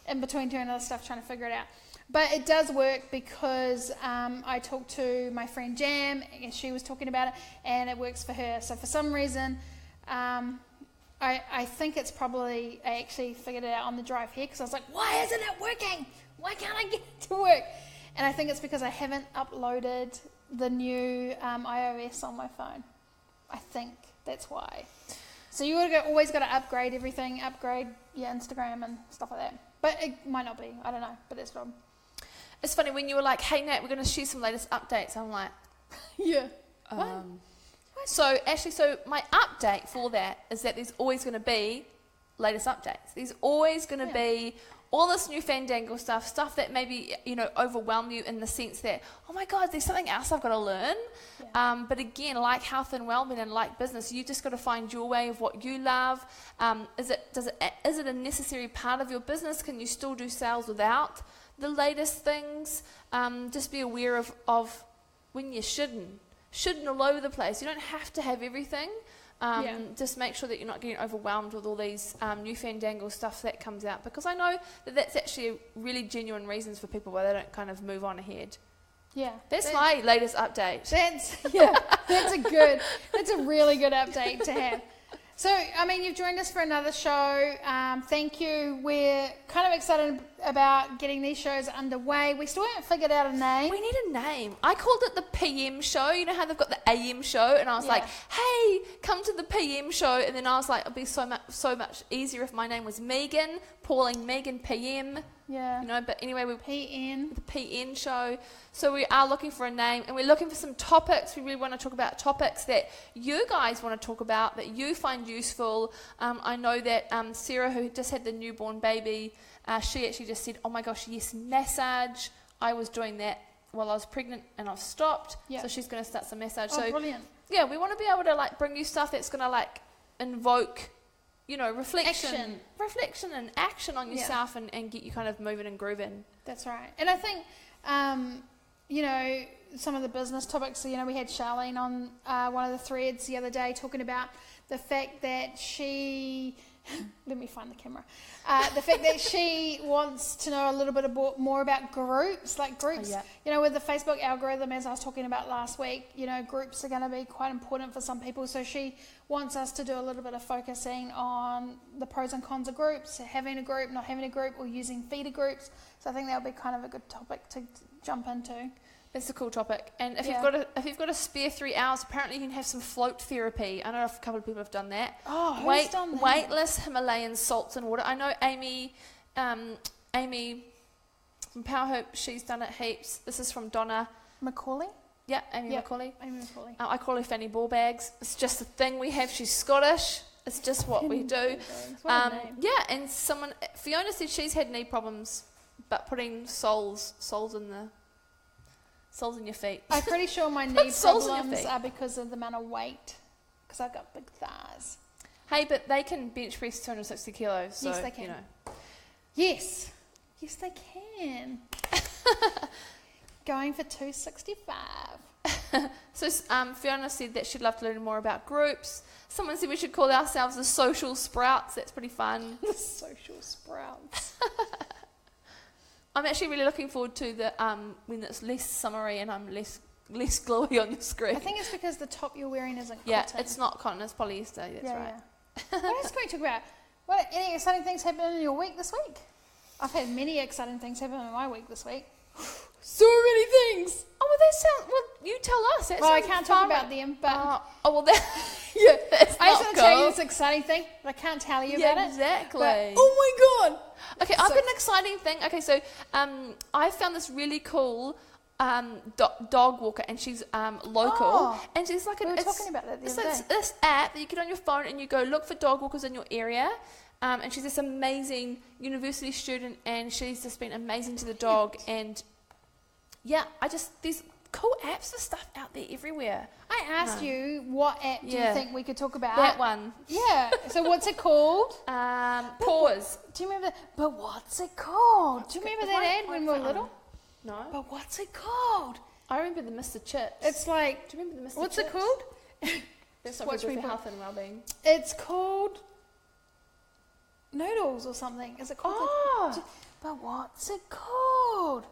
in between doing other stuff, trying to figure it out. But it does work because I talked to my friend Jam, and she was talking about it, and it works for her. So for some reason, I think it's probably, I actually figured it out on the drive here, because I was like, why isn't it working? Why can't I get it to work? And I think it's because I haven't uploaded the new iOS on my phone. I think that's why. So you always got to upgrade everything, upgrade your Instagram and stuff like that. But it might not be. I don't know. But that's wrong. It's funny when you were like, hey Nat, we're going to share some latest updates. I'm like, yeah. What? So my update for that is that there's always going to be latest updates. There's always going to be all this new fandangle stuff that maybe, overwhelm you in the sense that, oh my God, there's something else I've got to learn. Yeah. But again, like health and wellbeing and like business, you just got to find your way of what you love. Is it a necessary part of your business? Can you still do sales without the latest things? Just be aware of when you shouldn't all over the place. You don't have to have everything. Just make sure that you're not getting overwhelmed with all these new fandangle stuff that comes out, because I know that that's actually really genuine reasons for people why they don't kind of move on ahead. Yeah. That's my latest update. That's a really good update to have. So, you've joined us for another show. Thank you. We're kind of excited about getting these shows underway. We still haven't figured out a name. We need a name. I called it the PM show. You know how they've got the AM show? And I was like, hey, come to the PM show. And then I was like, it'd be so much easier if my name was Megan, Pauline Megan PM. Yeah. But anyway, we're PN. The PN show. So we are looking for a name, and we're looking for some topics. We really want to talk about topics that you guys want to talk about, that you find useful. I know that Sarah, who just had the newborn baby, she actually just said, oh my gosh, yes, massage. I was doing that while I was pregnant and I've stopped. Yeah. So she's going to start some massage. Oh, So brilliant. yeah, we want to be able to like bring you stuff that's going to like invoke, you know, reflection and action on yourself and get you kind of moving and grooving. That's right. And I think, you know, some of the business topics, you know, we had Charlene on one of the threads the other day talking about the fact that she, let me find the camera, the fact that she wants to know a little bit more about groups, you know, with the Facebook algorithm, as I was talking about last week, you know, groups are going to be quite important for some people. So she wants us to do a little bit of focusing on the pros and cons of groups, having a group, not having a group, or using feeder groups. So I think that'll be kind of a good topic to jump into. It's a cool topic. And if you've got a spare 3 hours, apparently you can have some float therapy. I know a couple of people have done that. Oh, who's done that? Weightless Himalayan salts and water. I know Amy from Power Hope, she's done it heaps. This is from Donna Macaulay? Yeah, Amy Macaulay. Amy Macaulay. I call her Fanny Ballbags. It's just a thing we have. She's Scottish. It's just what we do. Yeah, and Fiona said she's had knee problems, but putting soles in your feet. I'm pretty sure my knee problems are because of the amount of weight, because I've got big thighs. Hey, but they can bench press 260 kilos. So, yes, they can. You know. Yes, they can. Going for 265. So Fiona said that she'd love to learn more about groups. Someone said we should call ourselves the social sprouts. That's pretty fun. The social sprouts. I'm actually really looking forward to the when it's less summery and I'm less glowy on the screen. I think it's because the top you're wearing isn't cotton. Yeah, it's not cotton, it's polyester. That's right. Yeah. What else can we talk about? Any exciting things happening in your week this week? I've had many exciting things happen in my week this week. So many things. Oh, well, you tell us. Well, I can't talk about them, but... yeah, that's I just want to tell you this exciting thing, but I can't tell you about it. Exactly. But, oh my God. Okay, I've got an exciting thing. Okay, so I found this really cool dog walker, and she's local, and she's like we were talking about that the other day. It's this app that you get on your phone, and you go look for dog walkers in your area. And she's this amazing university student, and she's just been amazing to the dog. And yeah, there's cool apps for stuff out there everywhere. I asked you what app do you think we could talk about? That one. Yeah. So what's it called? Pause. Do you remember? But what's it called? Do you remember that ad when we were little? No. But what's it called? I remember the Mr. Chips. It's like. Do you remember the Mr. What's Chips? it called? That's not good for Health and Wellbeing. It's called Noodles or something. Is it called? But what's it called?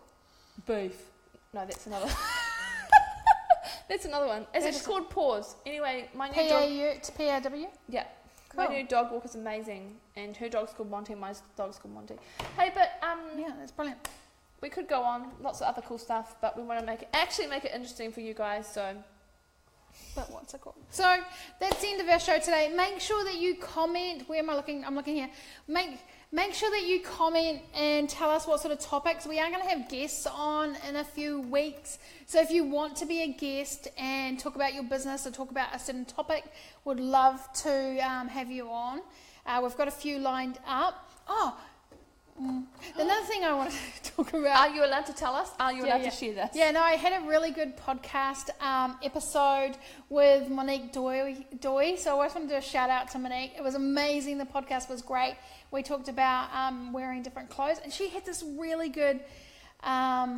Beef. No, that's another. That's another one. It's called Pause. Anyway, my new dog. P-A-W? Yeah. Cool. My new dog walker's amazing, and her dog's called Monty. My dog's called Monty. Hey, but yeah, that's brilliant. We could go on, lots of other cool stuff, but we want to make it interesting for you guys. So. But what's it called? So that's the end of our show today. Make sure that you comment. Where am I looking? I'm looking here. Make sure that you comment and tell us what sort of topics. We are going to have guests on in a few weeks. So if you want to be a guest and talk about your business or talk about a certain topic, would love to have you on. We've got a few lined up. Another thing I wanted to talk about. Are you allowed to tell us? Are you allowed to share this? Yeah, no, I had a really good podcast episode with Monique Doy. So I just want to do a shout out to Monique. It was amazing. The podcast was great. We talked about wearing different clothes. And she had this really good... I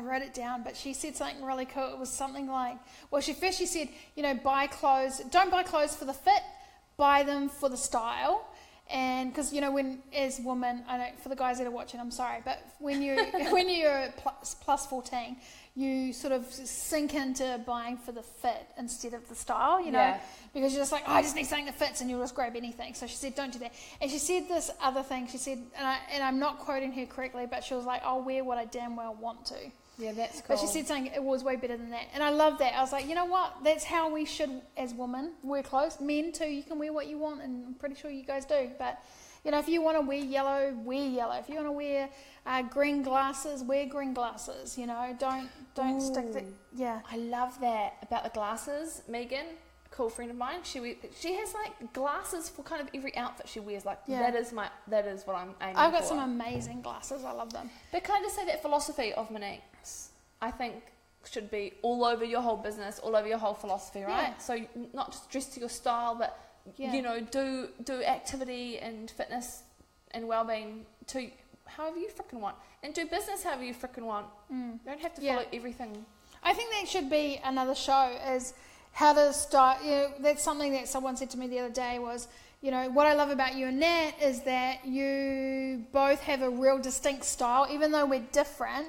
wrote it down, but she said something really cool. It was something like... Well, she said, don't buy clothes for the fit, buy them for the style. And because when as women, I know for the guys that are watching, I'm sorry, but when you're plus 14, you sort of sink into buying for the fit instead of the style, because you're just like, I just need something that fits, and you'll just grab anything. So she said, don't do that. And she said this other thing. She said, and I'm not quoting her correctly, but she was like, I'll wear what I damn well want to. Yeah, that's cool. But she said something, it was way better than that. And I love that. I was like, you know what? That's how we should, as women, wear clothes. Men too, you can wear what you want, and I'm pretty sure you guys do. But, if you want to wear yellow, wear yellow. If you want to wear green glasses, wear green glasses. Don't stick to... Yeah. I love that about the glasses, Megan. cool friend of mine. She has like glasses for kind of every outfit she wears. Like that is what I'm aiming for. I've got some amazing glasses. I love them. But can I just say that philosophy of Monique's, I think, should be all over your whole business, all over your whole philosophy, right? Yeah. So not just dress to your style, but you know, do activity and fitness and well-being to however you frickin' want, and do business however you frickin' want. You don't have to follow everything. I think that should be another show, is how to start. You know, that's something that someone said to me the other day was, you know, what I love about you and Nat is that you both have a real distinct style, even though we're different.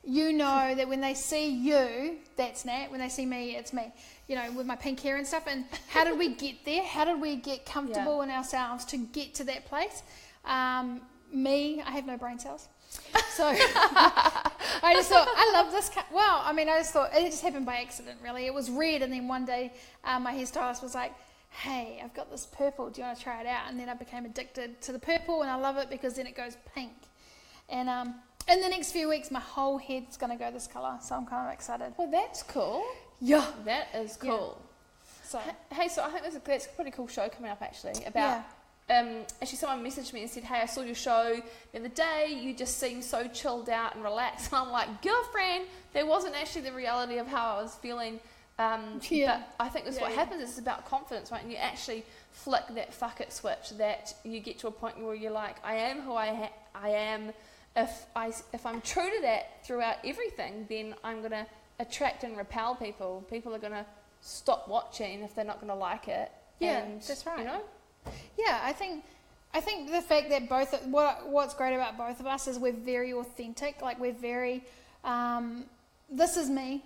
You know that when they see you, that's Nat. When they see me, it's me. You know, with my pink hair and stuff. And how did we get there? How did we get comfortable in ourselves to get to that place? I have no brain cells. So I just thought, I love this. I just thought, it just happened by accident, really. It was red, and then one day my hairstylist was like, hey, I've got this purple. Do you want to try it out? And then I became addicted to the purple, and I love it because then it goes pink. And in the next few weeks, my whole head's going to go this colour, so I'm kind of excited. Well, that's cool. Yeah. That is cool. Yeah. So hey, so I think that's a pretty cool show coming up, actually, about... actually someone messaged me and said, hey, I saw your show the other day, you just seem so chilled out and relaxed. And I'm like, girlfriend, that wasn't actually the reality of how I was feeling. But I think that's what happens. It's about confidence, right? And you actually flick that fuck it switch, that you get to a point where you're like, I am who I am. If I'm true to that throughout everything, then I'm going to attract and repel people. People are going to stop watching if they're not going to like it. Yeah, and, that's right. You know? Yeah, I think the fact that what's great about both of us is we're very authentic. Like, we're very, this is me.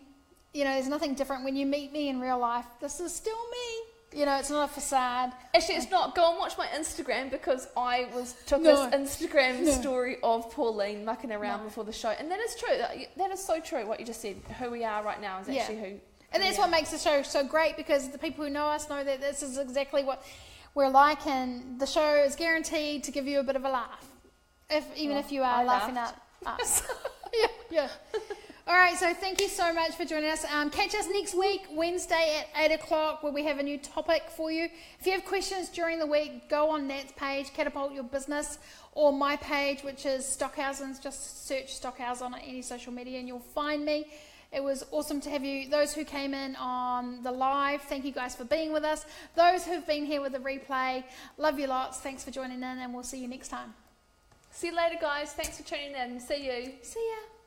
You know, there's nothing different. When you meet me in real life, this is still me. You know, it's not a facade. Actually, it's not. Go and watch my Instagram, because I took this Instagram story of Pauline mucking around before the show. And that is true. That is so true, what you just said. Who we are right now is actually who And that's what makes the show so great, because the people who know us know that this is exactly what we're like, and the show is guaranteed to give you a bit of a laugh, even if you are laughing at us. yeah. All right, so thank you so much for joining us. Catch us next week, Wednesday at 8 o'clock, where we have a new topic for you. If you have questions during the week, go on Nat's page, Catapult Your Business, or my page, which is Stockhausen's. Just search Stockhausen on any social media and you'll find me. It was awesome to have you. Those who came in on the live, thank you guys for being with us. Those who've been here with the replay, love you lots. Thanks for joining in, and we'll see you next time. See you later, guys. Thanks for tuning in. See you. See ya.